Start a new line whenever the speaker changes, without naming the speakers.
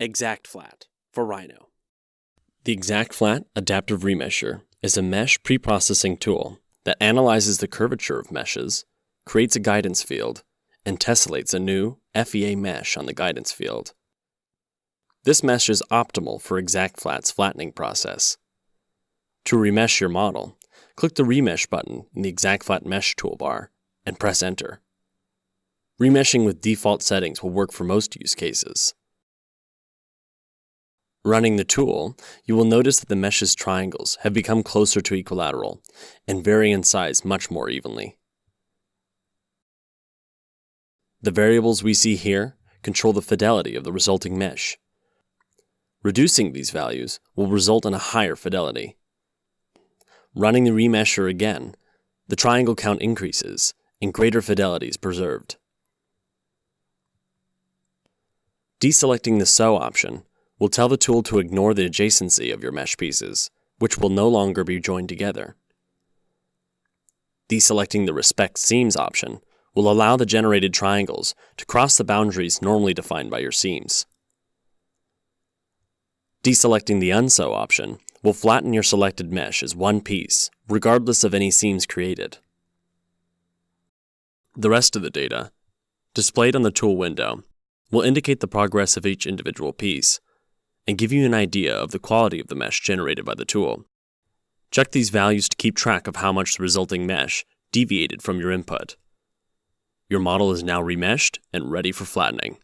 ExactFlat for Rhino. The ExactFlat Adaptive Remesher is a mesh preprocessing tool that analyzes the curvature of meshes, creates a guidance field, and tessellates a new FEA mesh on the guidance field. This mesh is optimal for ExactFlat's flattening process. To remesh your model, click the Remesh button in the ExactFlat Mesh Toolbar and press Enter. Remeshing with default settings will work for most use cases. Running the tool, you will notice that the mesh's triangles have become closer to equilateral and vary in size much more evenly. The variables we see here control the fidelity of the resulting mesh. Reducing these values will result in a higher fidelity. Running the remesher again, the triangle count increases and greater fidelity is preserved. Deselecting the Sew option will tell the tool to ignore the adjacency of your mesh pieces, which will no longer be joined together. Deselecting the Respect Seams option will allow the generated triangles to cross the boundaries normally defined by your seams. Deselecting the Unsew option will flatten your selected mesh as one piece, regardless of any seams created. The rest of the data, displayed on the tool window, will indicate the progress of each individual piece and give you an idea of the quality of the mesh generated by the tool. Check these values to keep track of how much the resulting mesh deviated from your input. Your model is now remeshed and ready for flattening.